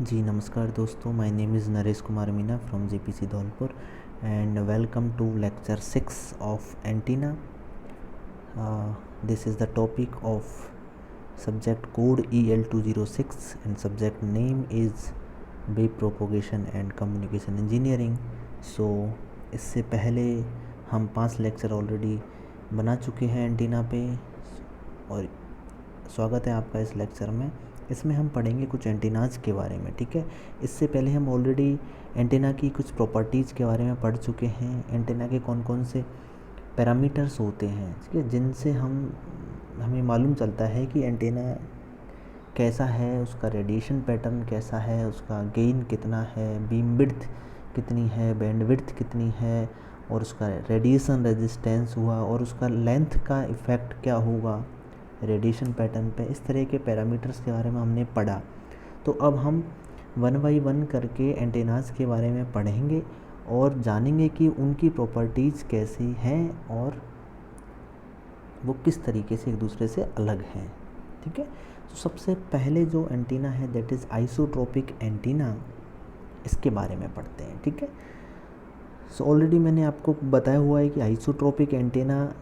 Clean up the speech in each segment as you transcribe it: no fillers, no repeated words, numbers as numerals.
जी नमस्कार दोस्तों, my name is Naresh Kumar Meena from JPC Dholpur and welcome to lecture 6 of antenna. This is the topic of subject code EL206 and subject name is wave propagation and communication engineering. So इससे पहले हम 5 lecture already बना चुके हैं antenna पे और स्वागत है आपका इस लेक्चर में. इसमें हम पढ़ेंगे कुछ एंटीनाज के बारे में. ठीक है, इससे पहले हम ऑलरेडी एंटीना की कुछ प्रॉपर्टीज़ के बारे में पढ़ चुके हैं. एंटीना के कौन कौन से पैरामीटर्स होते हैं, ठीक है, जिनसे हमें मालूम चलता है कि एंटीना कैसा है, उसका रेडिएशन पैटर्न कैसा है, उसका गेन कितना है, बीम विड्थ कितनी है, बैंड विड्थ कितनी है, और उसका रेडिएशन रेजिस्टेंस हुआ और उसका लेंथ का इफ़ेक्ट क्या होगा रेडिएशन पैटर्न पे. इस तरह के पैरामीटर्स के बारे में हमने पढ़ा. तो अब हम वन बाई वन करके एंटेनाज के बारे में पढ़ेंगे और जानेंगे कि उनकी प्रॉपर्टीज़ कैसी हैं और वो किस तरीके से एक दूसरे से अलग हैं. ठीक है, तो सबसे पहले जो एंटीना है दैट इज़ आइसोट्रोपिक एंटीना, इसके बारे में पढ़ते हैं. ठीक है, सो ऑलरेडी मैंने आपको बताया हुआ है कि आइसोट्रोपिक एंटीना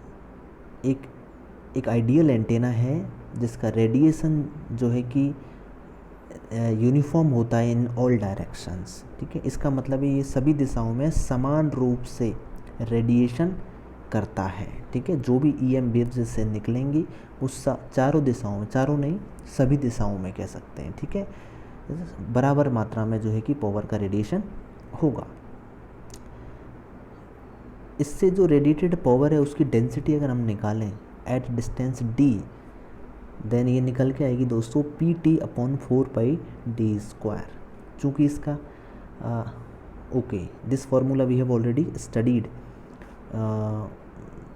एक आइडियल एंटीना है जिसका रेडिएशन जो है कि यूनिफॉर्म होता है इन ऑल डायरेक्शंस. ठीक है, इसका मतलब है ये सभी दिशाओं में समान रूप से रेडिएशन करता है. ठीक है, जो भी ईएम वेव्स से निकलेंगी उस चारों दिशाओं में, चारों नहीं सभी दिशाओं में कह सकते हैं. ठीक है, बराबर मात्रा में जो है कि पावर का रेडिएशन होगा. इससे जो रेडिएटेड पावर है उसकी डेंसिटी अगर हम निकालें एट डिस्टेंस d, देन ये निकल के आएगी दोस्तों Pt/4πd². चूँकि इसका okay this formula we have already studied.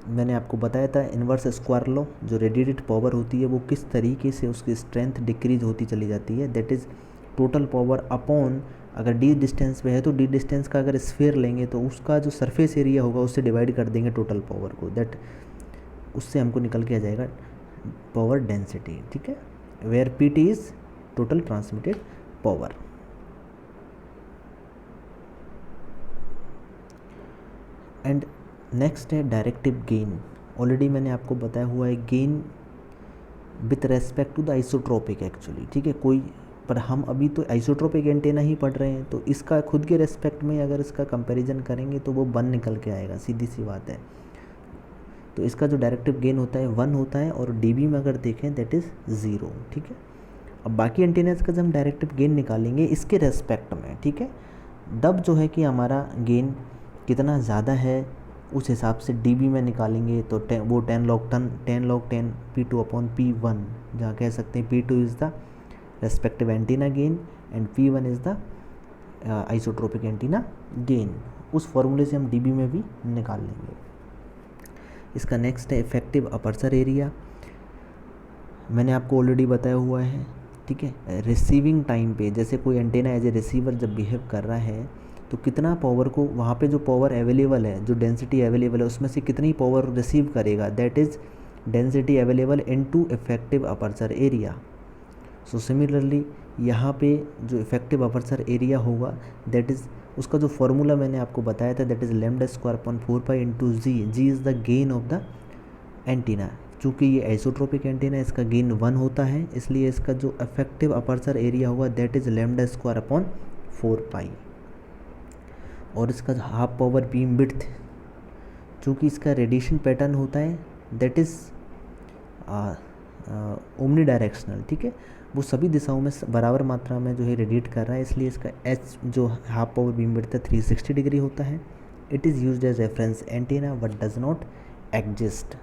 मैंने आपको बताया था इन्वर्स स्क्वायर लॉ, जो रेडिएटेड पावर होती है वो किस तरीके से उसकी स्ट्रेंथ डिक्रीज होती चली जाती है. That is total power upon, अगर डी डिस्टेंस पे है तो डी डिस्टेंस का अगर स्फीयर लेंगे तो उसका जो सरफेस एरिया होगा उससे डिवाइड कर देंगे टोटल पावर को. दैट उससे हमको निकल के आ जाएगा पावर डेंसिटी. ठीक है, where Pt is total transmitted power. And next है डायरेक्टिव गेन. ऑलरेडी मैंने आपको बताया हुआ है gain with respect to the isotropic actually. ठीक है, कोई पर हम अभी तो आइसोट्रोपिक एंटेना ही पढ़ रहे हैं, तो इसका खुद के रेस्पेक्ट में अगर इसका कंपैरिजन करेंगे तो वो 1 निकल के आएगा, सीधी सी बात है. तो इसका जो डायरेक्टिव गेन होता है 1 होता है और डीबी में अगर देखें दैट इज़ 0. ठीक है, अब बाकी एंटीनास का जब हम डायरेक्टिव गेन निकालेंगे इसके रेस्पेक्ट में, ठीक है, तब जो है कि हमारा गेन कितना ज़्यादा है उस हिसाब से डीबी में निकालेंगे. तो वो 10 log 10 P2/P1, जहाँ कह सकते हैं P2 is the respective antenna gain and P1 is the isotropic antenna gain. उस फॉर्मूले से हम डीबी में भी निकाल लेंगे. इसका नेक्स्ट है इफेक्टिव अपर्चर एरिया. मैंने आपको ऑलरेडी बताया हुआ है. ठीक है, रिसीविंग टाइम पे जैसे कोई एंटेना एज ए रिसीवर जब बिहेव कर रहा है तो कितना पावर को, वहाँ पे जो पावर अवेलेबल है, जो डेंसिटी अवेलेबल है उसमें से कितनी पावर रिसीव करेगा, that is density available into effective aperture area. So similarly यहाँ पे जो इफेक्टिव अपर्चर एरिया होगा दैट इज़, उसका जो फॉर्मूला मैंने आपको बताया था that is λ² × g. g is the gain of the antenna. चूँकि ये आइसोट्रोपिक एंटीना इसका गेन 1 होता है, इसलिए इसका जो इफेक्टिव अपर्चर एरिया होगा दैट इज़ λ²/4π. और इसका हाफ पावर बीम विड्थ, चूँकि इसका रेडिएशन पैटर्न होता है दैट इज़ ओमनी डायरेक्शनल. ठीक है, वो सभी दिशाओं में बराबर मात्रा में जो है रेडिएट कर रहा है, इसलिए इसका एच जो हाफ पावर बीम विड्थ है 360 डिग्री होता है. It is used as reference antenna but does not exist.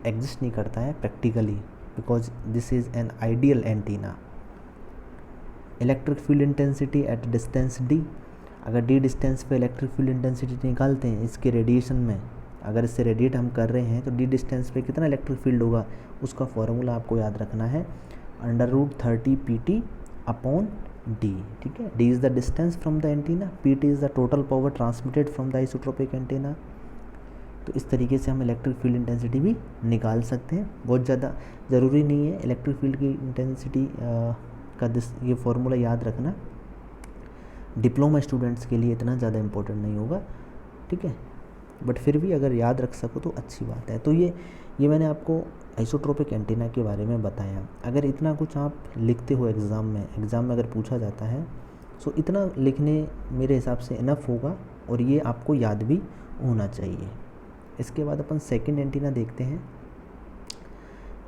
Exist नहीं करता है practically because this is an ideal antenna. Electric field intensity at distance D, अगर डी डिस्टेंस पे electric field intensity निकालते हैं इसके रेडिएशन में, अगर इससे रेडिएट हम कर रहे हैं तो डी डिस्टेंस पे कितना इलेक्ट्रिक फील्ड होगा, उसका फॉर्मूला आपको याद रखना है √30 Pt/d. ठीक है, d is the distance from the antenna, Pt is the total power transmitted from the isotropic antenna. तो इस तरीके से हम इलेक्ट्रिक फील्ड इंटेंसिटी भी निकाल सकते हैं. बहुत ज़्यादा ज़रूरी नहीं है इलेक्ट्रिक फील्ड की इंटेंसिटी का ये फॉर्मूला याद रखना, डिप्लोमा स्टूडेंट्स के लिए इतना ज़्यादा इम्पोर्टेंट नहीं होगा, ठीक है, बट फिर भी अगर याद रख सको तो अच्छी बात है। तो ये मैंने आपको आइसोट्रोपिक एंटीना के बारे में बताया। अगर इतना कुछ आप लिखते हो एग्ज़ाम में अगर पूछा जाता है सो इतना लिखने मेरे हिसाब से इनफ होगा और ये आपको याद भी होना चाहिए। इसके बाद अपन सेकंड एंटीना देखते हैं।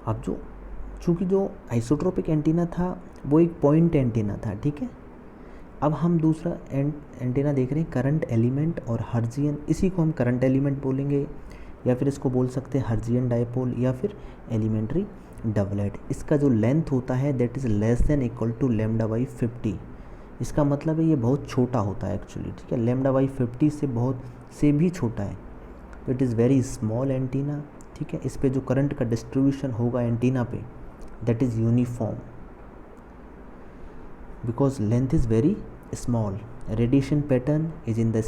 अब चूँकि जो आइसोट्रोपिक एंटीना था वो एक पॉइंट एंटीना था, ठीक है। अब हम दूसरा एंटीना देख रहे हैं करंट एलिमेंट और हर्जियन। इसी को हम करंट एलिमेंट बोलेंगे या फिर इसको बोल सकते हैं हर्जियन डायपोल या फिर एलिमेंट्री डबलेट। इसका जो लेंथ होता है that is less than equal to lambda by 50। इसका मतलब है ये बहुत छोटा होता है एक्चुअली, ठीक है, लैम्डा बाई 50 से भी छोटा है। तो it is very small antenna, ठीक है। इस पे जो करंट का डिस्ट्रीब्यूशन होगा एंटीना पे that is uniform because length is very small. Radiation pattern is in the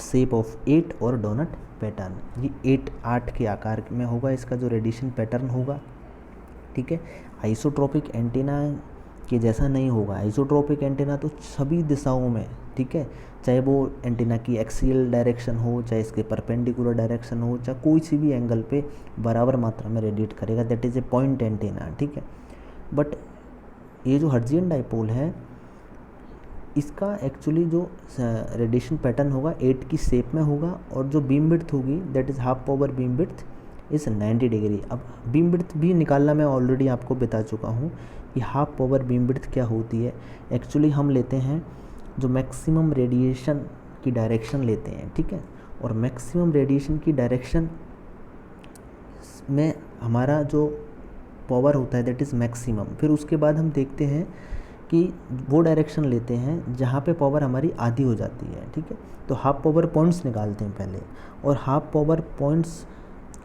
shape of 8 और डोनट पैटर्न। ये 8 के आकार में होगा इसका जो रेडिएशन पैटर्न होगा, ठीक है। आइसोट्रोपिक एंटीना के जैसा नहीं होगा। आइसोट्रोपिक एंटीना तो सभी दिशाओं में, ठीक है, चाहे वो एंटीना की एक्सियल डायरेक्शन हो, चाहे इसके परपेंडिकुलर डायरेक्शन हो, चाहे कोई सी भी एंगल पे बराबर मात्रा में रेडिएट करेगा, that is a point antenna, ठीक है। बट ये जो हर्जियन डायपोल है इसका एक्चुअली जो रेडिएशन पैटर्न होगा 8 की शेप में होगा और जो बीम विड्थ होगी that is half power beam width is 90 degree. अब बीम विड्थ भी निकालना मैं ऑलरेडी आपको बता चुका हूँ कि हाफ पावर बीम विड्थ क्या होती है। एक्चुअली हम लेते हैं जो मैक्सिमम रेडिएशन की डायरेक्शन लेते हैं, ठीक है, और मैक्सिमम रेडिएशन की डायरेक्शन में हमारा जो पावर होता है दैट इज़ मैक्सिमम। फिर उसके बाद हम देखते हैं कि वो डायरेक्शन लेते हैं जहाँ पे पावर हमारी आधी हो जाती है, ठीक है। तो हाफ पावर पॉइंट्स निकालते हैं पहले और हाफ पावर पॉइंट्स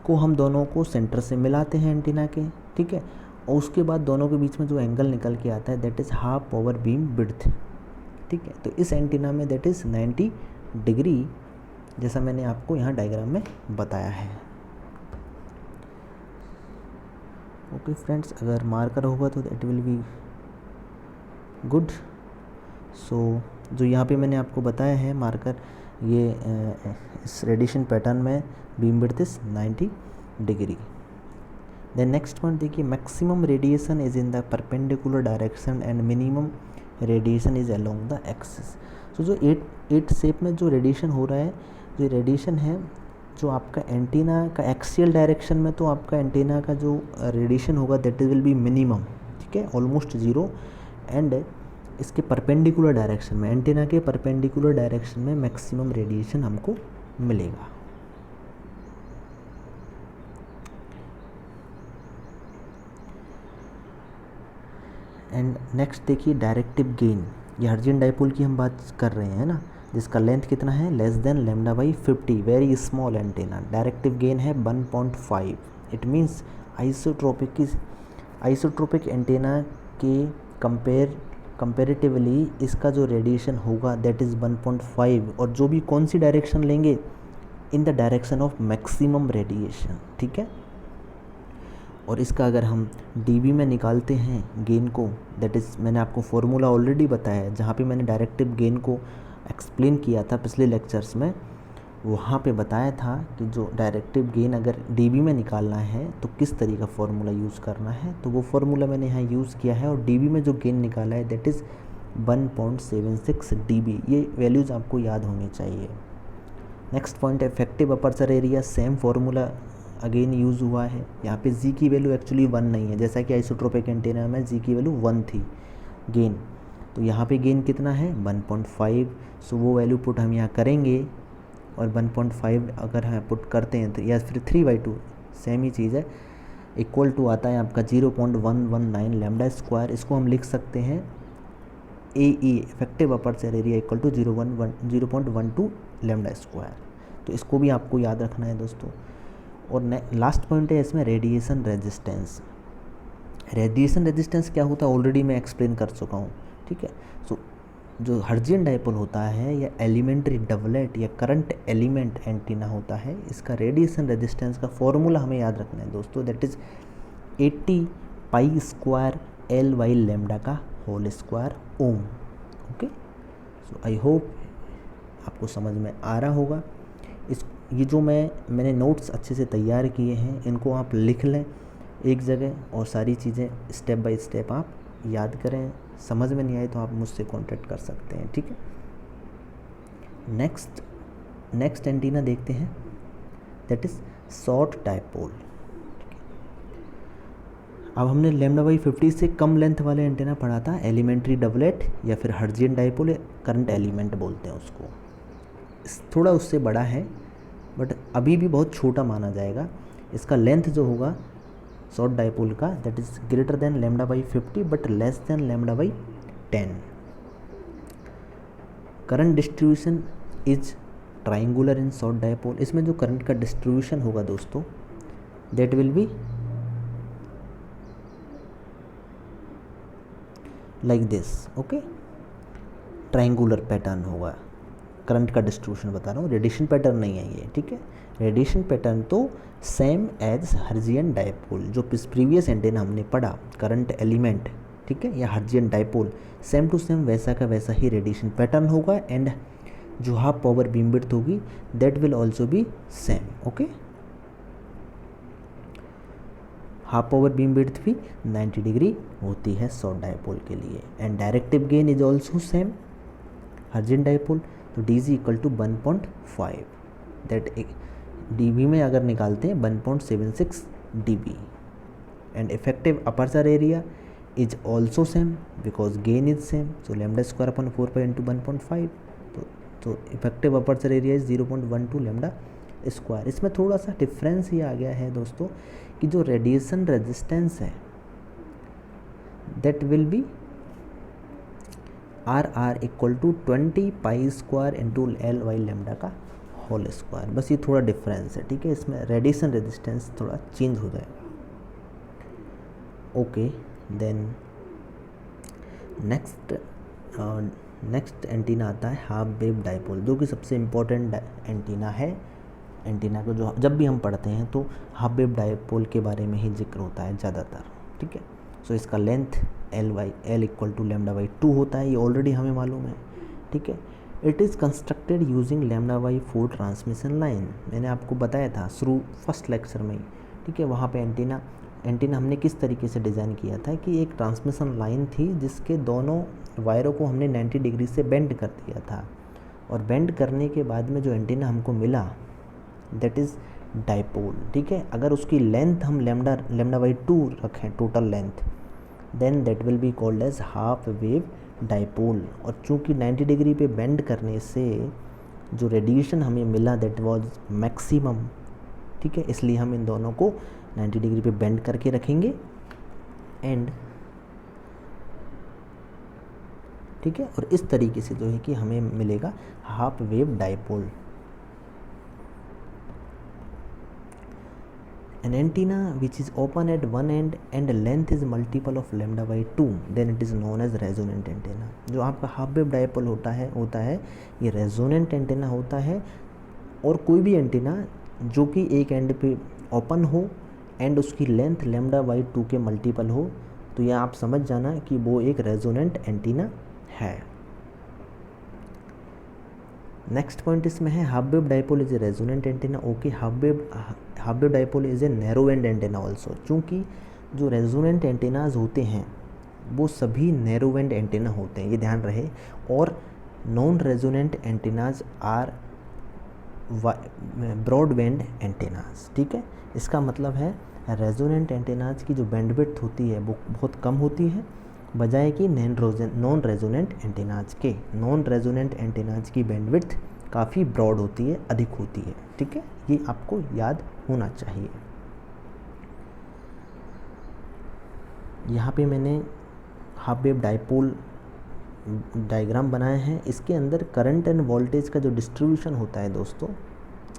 को हम दोनों को सेंटर से मिलाते हैं एंटीना के, ठीक है, और उसके बाद दोनों के बीच में जो एंगल निकल के आता है that is half power beam width, ठीक है। तो इस एंटीना में दैट इज़ 90 डिग्री, जैसा मैंने आपको यहाँ डायग्राम में बताया है। ओके फ्रेंड्स, अगर मार्कर होगा तो इट विल बी गुड। सो जो यहाँ पे मैंने आपको बताया है मार्कर, ये इस रेडिएशन पैटर्न में beam width is 90 degree. Then next point देखिए, maximum radiation is in the perpendicular direction and minimum radiation is along the axis. So जो 8 शेप में जो रेडिएशन हो रहा है, जो रेडिएशन है जो आपका एंटीना का एक्सियल डायरेक्शन में, तो आपका एंटीना का जो रेडिएशन होगा दैट विल बी मिनिमम, ठीक है, ऑलमोस्ट ज़ीरो। एंड इसके परपेंडिकुलर डायरेक्शन में, एंटीना के परपेंडिकुलर डायरेक्शन में मैक्सिमम रेडिएशन हमको मिलेगा। एंड नेक्स्ट देखिए डायरेक्टिव गेन। ये हर्जियन डायपोल की हम बात कर रहे हैं ना, जिसका लेंथ कितना है, less than lambda by 50, very small antenna. Directive gain है 1.5। इट मीन्स आइसोट्रोपिक एंटीना के कंपेरेटिवली इसका जो रेडिएशन होगा दैट इज़ 1.5, और जो भी कौन सी डायरेक्शन लेंगे, in the direction of maximum radiation, ठीक है। और इसका अगर हम डीबी में निकालते हैं गेन को, दैट इज़ मैंने आपको फॉर्मूला ऑलरेडी बताया है, जहाँ पे मैंने डायरेक्टिव गेन को एक्सप्लेन किया था पिछले लेक्चर्स में, वहाँ पे बताया था कि जो डायरेक्टिव गेन अगर डीबी में निकालना है तो किस तरीके का फार्मूला यूज़ करना है। तो वो फार्मूला मैंने यहाँ यूज़ किया है और डीबी में जो गेन निकाला है दैट इज़ 1.76 dB। ये वैल्यूज़ आपको याद होनी चाहिए। Next point, effective aperture area, same formula again use हुआ है। यहाँ पे जी की वैल्यू एक्चुअली 1 नहीं है, जैसा कि आइसोट्रोपिक एंटीना में जी की वैल्यू 1 थी गेन, तो यहाँ पे गेन कितना है 1.5। सो वो वैल्यू पुट हम यहाँ करेंगे और 1.5 अगर हम पुट करते हैं तो या फिर 3/2 सेम ही चीज़ है, इक्वल टू आता है आपका 0.119 लैम्डा स्क्वायर। इसको हम लिख सकते हैं AE effective aperture area equal to 0.12 lambda square. तो इसको भी आपको याद रखना है दोस्तों। और लास्ट पॉइंट है इसमें रेडिएशन रेजिस्टेंस। रेडिएशन रेजिस्टेंस क्या होता है ऑलरेडी मैं एक्सप्लेन कर चुका हूँ, ठीक है। सो जो हर्जियन डायपोल होता है या एलिमेंट्री डबलेट या करंट एलिमेंट एंटीना होता है, इसका रेडिएशन रेजिस्टेंस का फॉर्मूला हमें याद रखना है दोस्तों, that is 80 pi square L/λ का whole square ohm. Okay, so I hope आपको समझ में आ रहा होगा। ये जो मैंने नोट्स अच्छे से तैयार किए हैं, इनको आप लिख लें एक जगह और सारी चीज़ें स्टेप बाय स्टेप आप याद करें। समझ में नहीं आए तो आप मुझसे कांटेक्ट कर सकते हैं, ठीक है। नेक्स्ट एंटीना देखते हैं, दैट इज़ शॉर्ट डाइपोल। अब हमने λ/50 से कम लेंथ वाले एंटीना पढ़ा था, एलिमेंट्री डबलेट या फिर हर्ट्जियन डाइपोल, करंट एलिमेंट बोलते हैं उसको। थोड़ा उससे बड़ा है बट अभी भी बहुत छोटा माना जाएगा। इसका लेंथ जो होगा शॉर्ट डाइपोल का, that is greater than λ/50 but less than λ/10। Current distribution is triangular in short dipole. इसमें जो करंट का डिस्ट्रीब्यूशन होगा दोस्तों, that will be like this, okay. Triangular pattern होगा, करंट का डिस्ट्रीब्यूशन बता रहा हूँ, रेडिएशन पैटर्न नहीं है ये, ठीक है। रेडिएशन पैटर्न तो सेम एज हर्ट्जियन डाइपोल, जो प्रीवियस एंटेना हमने पढ़ा, करंट एलिमेंट, ठीक है, या Hertzian dipole, same to same वैसा का वैसा ही रेडिएशन पैटर्न होगा। एंड जो हाफ पावर बीम विड्थ होगी that will also be same, okay. Half power beam width भी 90 डिग्री होती है शॉर्ट डाइपोल के लिए। And directive gain is also same Hertzian dipole, तो DG equal to 1.5, that dB में अगर निकालते हैं 1.76 dB। And effective aperture area is also same because gain is same, so λ² / 4π × 1.5, तो इफेक्टिव अपर्चर एरिया इज 0.12 λ²। इसमें थोड़ा सा डिफरेंस ये आ गया है दोस्तों कि जो रेडिएशन रेजिस्टेंस है that will be RR equal to 20 π² × L/λ का होल स्क्वायर। बस ये थोड़ा डिफरेंस है, ठीक है। इसमें रेडिएशन रेजिस्टेंस थोड़ा चेंज हो जाएगा, ओके। देन नेक्स्ट एंटीना आता है हाफ वेव डाइपोल, जो कि सबसे इम्पोर्टेंट एंटीना है। एंटीना को जो जब भी हम पढ़ते हैं तो हाफ वेव डाइपोल के बारे में ही जिक्र होता है ज़्यादातर, ठीक है। सो इसका लेंथ L इक्वल टू λ/2 होता है, ये ऑलरेडी हमें मालूम है, ठीक है। It is constructed using λ/4 transmission line. मैंने आपको बताया था शुरू फर्स्ट लेक्चर में ही, ठीक है। वहाँ पे एंटीना हमने किस तरीके से डिज़ाइन किया था कि एक ट्रांसमिशन लाइन थी जिसके दोनों वायरों को हमने 90 डिग्री से बेंड कर दिया था, और बेंड करने के बाद में जो एंटीना हमको मिला दैट इज़ डाइपोल, ठीक है। अगर उसकी लेंथ हम λ/2 रखें total length, then that will be called as half wave dipole. और चूँकि 90 डिग्री पे बेंड करने से जो रेडिएशन हमें मिला दैट वाज मैक्सिमम, ठीक है, इसलिए हम इन दोनों को 90 डिग्री पे बेंड करके रखेंगे। एंड ठीक है, और इस तरीके से जो है कि हमें मिलेगा half wave dipole. An antenna which is open at one end and length is multiple of λ/2 then it is known as resonant antenna। जो आपका हाफ वेव डाइपोल होता है ये रेजोनेंट एंटेना होता है। और कोई भी एंटेना जो कि एक एंड पे ओपन हो एंड उसकी लेंथ λ/2 के मल्टीपल हो, तो यह आप समझ जाना कि वो एक रेजोनेंट एंटीना है। नेक्स्ट पॉइंट इसमें है half wave dipole is a resonant antenna, okay. Half wave dipole is a narrow band antenna also. चूँकि जो रेजोनेंट एंटीनाज होते हैं वो सभी नैरो बैंड एंटीना होते हैं, ये ध्यान रहे। और non resonant antennas are broad band antennas, ठीक है। इसका मतलब है रेजोनेंट एंटीनाज की जो बैंडविड्थ होती है वो बहुत कम होती है, बजाय कि नॉन रेजोनेंट एंटीनाज के। नॉन रेजोनेंट एंटीनाज की बैंडविड्थ काफ़ी ब्रॉड होती है, अधिक होती है, ठीक है। ये आपको याद होना चाहिए। यहाँ पे मैंने हाफ वेव डाइपोल डायग्राम बनाए हैं, इसके अंदर करंट एंड वोल्टेज का जो डिस्ट्रीब्यूशन होता है दोस्तों,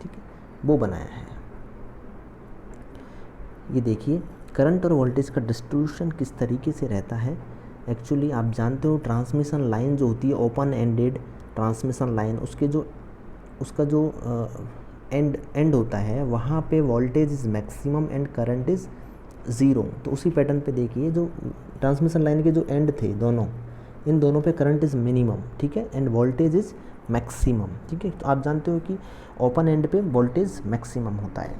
ठीक है, वो बनाया है। ये देखिए करंट और वोल्टेज का डिस्ट्रीब्यूशन किस तरीके से रहता है। एक्चुअली आप जानते हो ट्रांसमिशन लाइन जो होती है ओपन एंडेड ट्रांसमिशन लाइन, उसका जो एंड होता है वहाँ पे voltage is maximum and current is zero. तो उसी पैटर्न पे देखिए जो ट्रांसमिशन लाइन के जो एंड थे दोनों, इन दोनों पे करंट इज़ मिनिमम, ठीक है, एंड वोल्टेज इज़ मैक्सिमम, ठीक है। तो आप जानते हो कि ओपन एंड पे वोल्टेज मैक्सिमम होता है।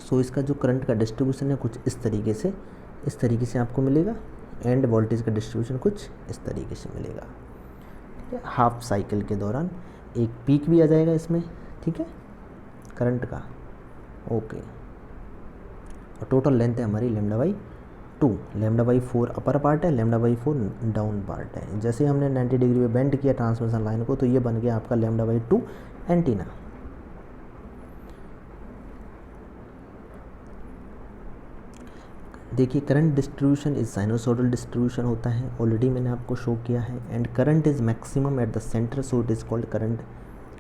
सो इसका जो करंट का डिस्ट्रीब्यूशन है कुछ इस तरीके से आपको मिलेगा, एंड वोल्टेज का डिस्ट्रीब्यूशन कुछ इस तरीके से मिलेगा, ठीक है। हाफ साइकिल के दौरान एक पीक भी आ जाएगा इसमें, ठीक है, करंट का, ओके। और टोटल लेंथ है हमारी λ/2, λ/4 अपर पार्ट है, λ/4 डाउन पार्ट है। जैसे हमने 90 डिग्री में बेंड किया ट्रांसमिशन लाइन को, तो ये बन गया आपका λ/2 एंटीना। देखिए current distribution is sinusoidal distribution होता है, ऑलरेडी मैंने आपको शो किया है, and current is maximum at the centre, so it is called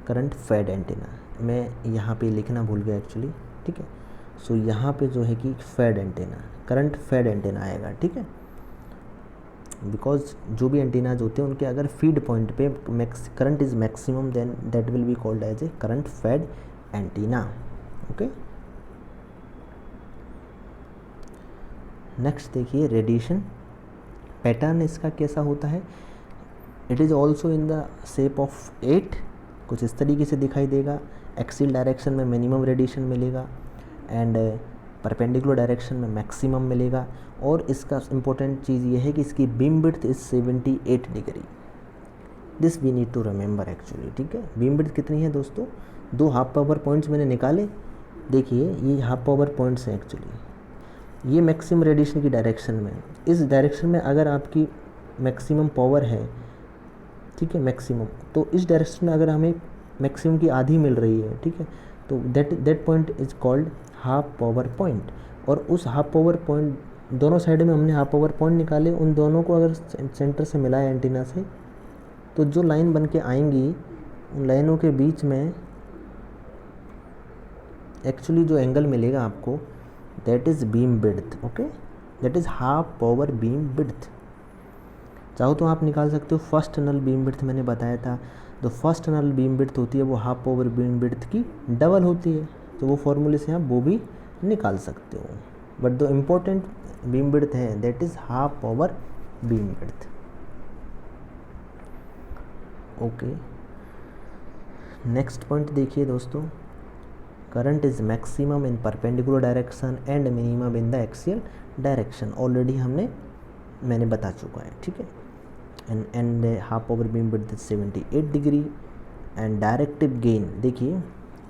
current fed antenna. मैं यहाँ पे लिखना भूल गया एक्चुअली, ठीक है। सो यहाँ पे जो है कि fed antenna, current fed antenna आएगा, ठीक है, बिकॉज जो भी एंटीनाज होते हैं उनके अगर फीड पॉइंट पे current is maximum, then that will be called as a current fed antenna, okay. Next देखिए रेडिएशन पैटर्न इसका कैसा होता है। It is also in the shape of 8, कुछ इस तरीके से दिखाई देगा। एक्सियल डायरेक्शन में मिनिमम रेडिएशन मिलेगा, एंड परपेंडिकुलर डायरेक्शन में मैक्सिमम मिलेगा। और इसका इम्पोर्टेंट चीज़ ये है कि इसकी beam width is 78 degree. This we need to remember actually, ठीक है। बीम विड्थ कितनी है दोस्तों, 2 हाफ पावर पॉइंट्स मैंने निकाले, देखिए ये हाफ पावर पॉइंट्स हैं एक्चुअली। ये मैक्सिमम रेडिएशन की डायरेक्शन में, इस डायरेक्शन में अगर आपकी मैक्सिमम पावर है, ठीक है, मैक्सिमम, तो इस डायरेक्शन में अगर हमें मैक्सिमम की आधी मिल रही है, ठीक है, तो that point is called half power point. और उस हाफ पावर पॉइंट दोनों साइड में हमने हाफ पावर पॉइंट निकाले, उन दोनों को अगर सेंटर से मिलाए एंटीना से, तो जो लाइन बन के आएंगी उन लाइनों के बीच में एक्चुअली जो एंगल मिलेगा आपको, that is beam width, okay, that is half power beam width. चाहो तो आप निकाल सकते हो फर्स्ट नल बीम विड्थ, मैंने बताया था जो फर्स्ट नल बीम विड्थ होती है वो हाफ पावर बीम विड्थ की डबल होती है, तो वो फॉर्मूले से आप वो भी निकाल सकते हो। But the important beam width है that is half power beam width, okay. Next point देखिए दोस्तों, current is maximum in perpendicular direction and minimum in the axial direction. Already मैंने बता चुका है, ठीक है। And half power beam width 78 degree. And directive gain, देखिए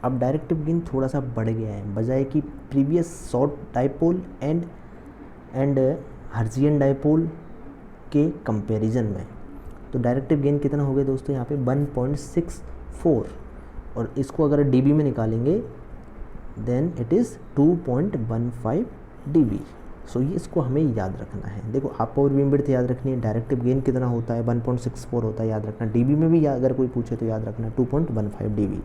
अब डायरेक्टिव गेन थोड़ा सा बढ़ गया है बजाय कि previous short dipole and Hertzian dipole के कंपैरिजन में। तो डायरेक्टिव गेन कितना हो गया दोस्तों यहाँ पे 1.64, और इसको अगर डीबी में निकालेंगे देन इट इज़ 2.15 dB। सो ये इसको हमें याद रखना है। देखो हाफ पावर बीम विड्थ याद रखनी है, डायरेक्टिव गेन कितना होता है 1.64 होता है, याद रखना। डीबी में भी अगर कोई पूछे तो याद रखना 2.15 dB।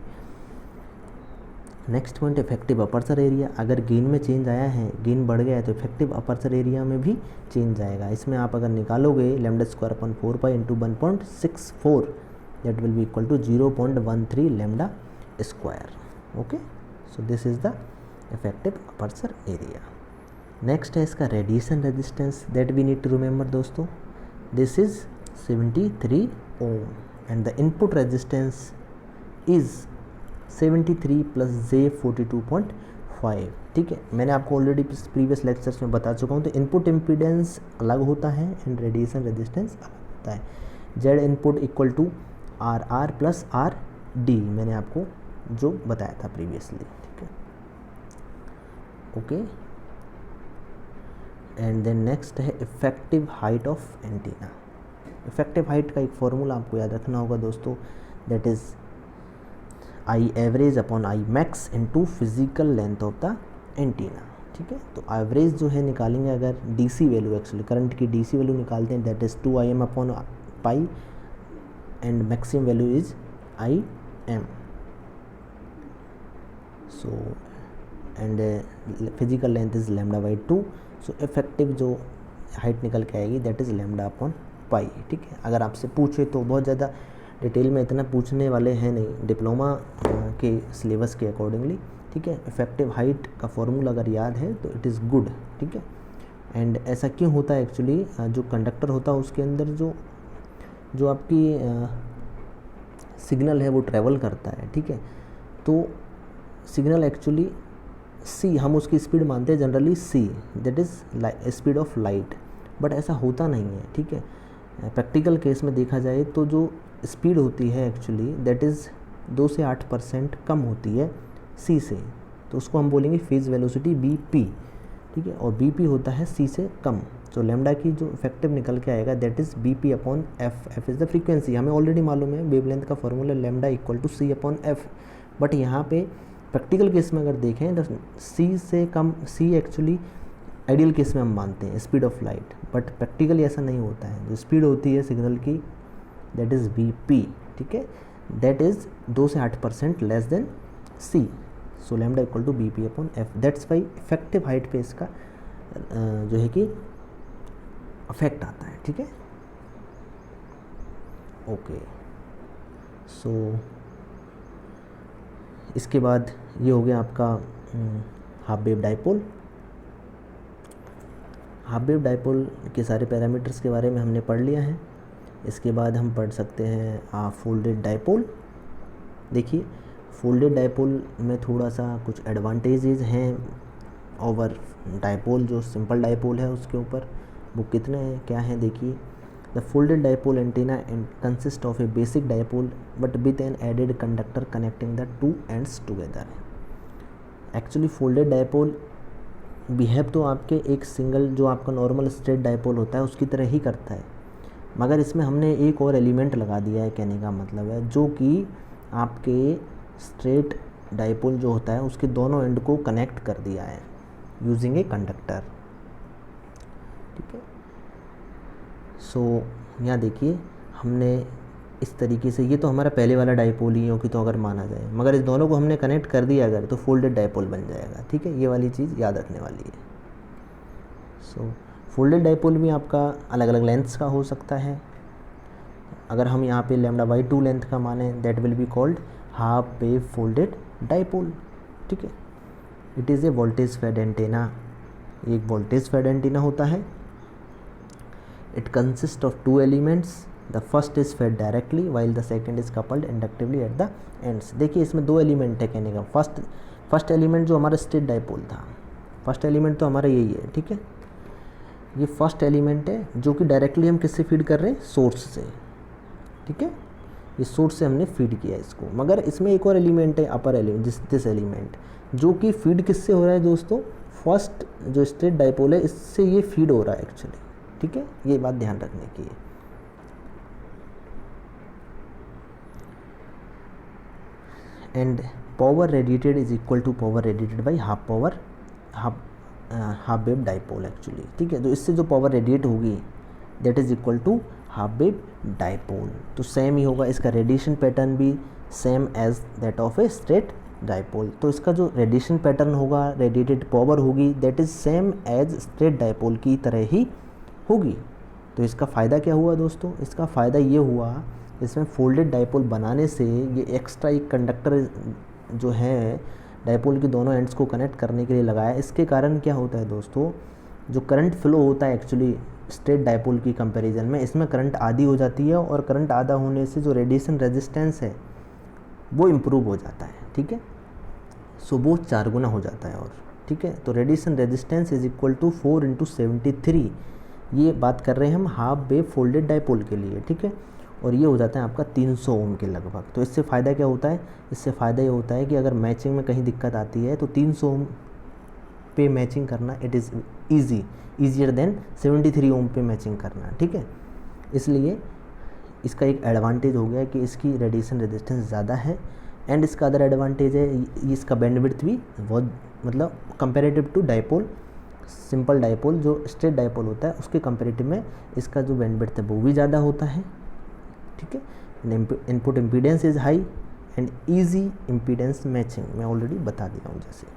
Next point effective aperture area. अगर गेन में चेंज आया है, गेन बढ़ गया है, तो इफेक्टिव अपर्चर एरिया में भी चेंज आएगा। इसमें आप अगर निकालोगे λ² × 1.64 that will be equal to 0.13 λ², okay. So this is the effective aperture area. Next है इसका radiation resistance, that we need to remember दोस्तों, this is 73 ohm and the input resistance is 73 + J 42.5, ठीक है। मैंने आपको ऑलरेडी प्रीवियस लेक्चर्स में बता चुका हूँ। तो इनपुट इम्पीडेंस अलग होता है एंड रेडिएशन रेजिस्टेंस अलग होता है। Z input equal to RR + RD, मैंने आपको जो बताया था प्रीवियसली, ठीक है, ओके। एंड देन नेक्स्ट है effective height of antenna. Effective height का एक फॉर्मूला आपको याद रखना होगा दोस्तों, that is I average upon I max into physical length of the antenna, ठीक है। तो एवरेज जो है निकालेंगे अगर डीसी वैल्यू, एक्चुअली करंट की डीसी वैल्यू निकालते हैं, that is 2Im upon pi and maximum value is Im। So and physical length is λ/2। So effective जो हाइट निकल के आएगी दैट इज़ λ/π, ठीक है। अगर आपसे पूछे तो बहुत ज़्यादा डिटेल में इतना पूछने वाले हैं नहीं, डिप्लोमा के सिलेबस के अकॉर्डिंगली, ठीक है। इफेक्टिव हाइट का फॉर्मूला अगर याद है तो इट इज़ गुड, ठीक है। एंड ऐसा क्यों होता है एक्चुअली, जो कंडक्टर होता है उसके अंदर जो जो आपकी सिग्नल है वो ट्रैवल करता है, ठीक है। तो सिग्नल एक्चुअली सी, हम उसकी स्पीड मानते हैं generally C, that is speed of light, but ऐसा होता नहीं है, ठीक है। प्रैक्टिकल केस में देखा जाए तो जो स्पीड होती है एक्चुअली दैट इज़ 2 से 8% कम होती है सी से, तो उसको हम बोलेंगे फेज़ वेलोसिटी bp, ठीक है। और bp होता है c से कम, तो लैम्डा की जो इफेक्टिव निकल के आएगा that is bp upon f, f is the frequency, हमें ऑलरेडी मालूम है वेवलेंथ का formula lambda equal to c upon f, but यहाँ पे प्रैक्टिकल केस में अगर देखें तो c से कम, c एक्चुअली आइडियल केस में हम मानते हैं speed of light, but practically ऐसा नहीं होता है। जो स्पीड होती है सिग्नल की दैट इज़ bp, ठीक है, दैट इज़ 2 से 8% less than c, so lambda equal to bp upon f, that's why effective height पे इसका जो है कि अफेक्ट आता है, ठीक है। ओके, सो इसके बाद ये हो गया आपका half wave dipole. Half wave dipole के सारे पैरामीटर्स के बारे में हमने पढ़ लिया है। इसके बाद हम पढ़ सकते हैं फोल्डेड डाइपोल। देखिए फोल्डेड डाइपोल में थोड़ा सा कुछ एडवांटेजेस हैं ओवर डाइपोल, जो सिंपल डाइपोल है उसके ऊपर, वो कितने हैं क्या हैं देखिए। The folded dipole antenna consist of a basic dipole but with an added conductor connecting the two ends together. Actually folded dipole behave तो आपके एक सिंगल जो आपका नॉर्मल स्ट्रेट डाइपोल होता है उसकी तरह ही करता है, मगर इसमें हमने एक और एलिमेंट लगा दिया है, कहने का मतलब है जो कि आपके स्ट्रेट डाइपोल जो होता है उसके दोनों एंड को कनेक्ट कर दिया है यूजिंग ए कंडक्टर, ठीक है। सो यहाँ देखिए हमने इस तरीके से, ये तो हमारा पहले वाला डाइपोल ही होगी तो अगर माना जाए, मगर इस दोनों को हमने कनेक्ट कर दिया अगर तो फोल्डेड डाइपोल बन जाएगा, ठीक है। ये वाली चीज़ याद रखने वाली है। सो फोल्डेड डाइपोल भी आपका अलग अलग लेंथ्स का हो सकता है। अगर हम यहाँ पे λ/2 लेंथ का माने that will be called half wave folded dipole, ठीक है। It is a voltage fed antenna, एक वोल्टेज फेड एंटेना होता है। It consist of 2 elements, the first is fed directly while the second is coupled inductively at the ends. देखिए इसमें 2 element है कहने का। फर्स्ट एलिमेंट जो हमारा स्ट्रेट डाइपोल था, फर्स्ट एलिमेंट तो हमारा यही है, ठीक है। ये फर्स्ट एलिमेंट है जो कि डायरेक्टली हम किससे फीड कर रहे हैं, सोर्स से, ठीक है। ये सोर्स से हमने फीड किया इसको, मगर इसमें एक और एलिमेंट है अपर एलिमेंट, दिस एलिमेंट, जो कि फीड किससे हो रहा है दोस्तों, फर्स्ट जो स्ट्रेट डाइपोल है इससे ये फीड हो रहा है एक्चुअली, ठीक है। ये बात ध्यान रखने की है। And power radiated is equal to power radiated by half wave dipole actually, ठीक है। तो इससे जो पावर रेडिएट होगी that is equal to half wave dipole. तो सेम ही होगा इसका रेडिएशन पैटर्न भी, same as that of a straight dipole. तो इसका जो रेडिएशन पैटर्न होगा, रेडिएटेड पावर होगी that is same as straight dipole की तरह ही होगी। तो इसका फ़ायदा क्या हुआ दोस्तों, इसका फ़ायदा ये हुआ इसमें फोल्डेड डाइपोल बनाने से ये एक्स्ट्रा एक कंडक्टर जो है डाइपोल के दोनों एंड्स को कनेक्ट करने के लिए लगाया। इसके कारण क्या होता है दोस्तों, जो करंट फ्लो होता है एक्चुअली स्ट्रेट डाइपोल की कंपैरिजन में, इसमें करंट आधी हो जाती है, और करंट आधा होने से जो रेडिएशन रेजिस्टेंस है वो इम्प्रूव हो जाता है, ठीक है। सो वो 4 गुना हो जाता है और, ठीक है। तो radiation resistance is equal to 4 × 73, ये बात कर रहे हैं हम हाफ वेव फोल्डेड डाइपोल के लिए, ठीक है। और ये हो जाता है आपका 300 ओम के लगभग। तो इससे फ़ायदा क्या होता है, इससे फ़ायदा ये होता है कि अगर मैचिंग में कहीं दिक्कत आती है तो 300 ओम पे मैचिंग करना इट इज़ ईजियर देन 73 ओम पे मैचिंग करना, ठीक है। इसलिए इसका एक एडवांटेज हो गया कि इसकी रेडिएशन रेजिस्टेंस ज़्यादा है, एंड इसका अदर एडवांटेज है इसका बैंडविड्थ भी बहुत, मतलब comparative to dipole, simple dipole जो स्ट्रेट डाइपोल होता है उसके कंपेरेटिव में इसका जो बैंडविड्थ है वो भी ज़्यादा होता है, ठीक है। Input impedance is high and easy impedance matching मैं ऑलरेडी बता दिया हूँ जैसे।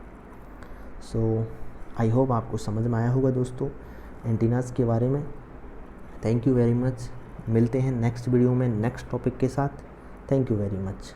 सो आई होप आपको समझ में आया होगा दोस्तों एंटीनास के बारे में। Thank you very much. मिलते हैं नेक्स्ट वीडियो में नेक्स्ट टॉपिक के साथ। Thank you very much.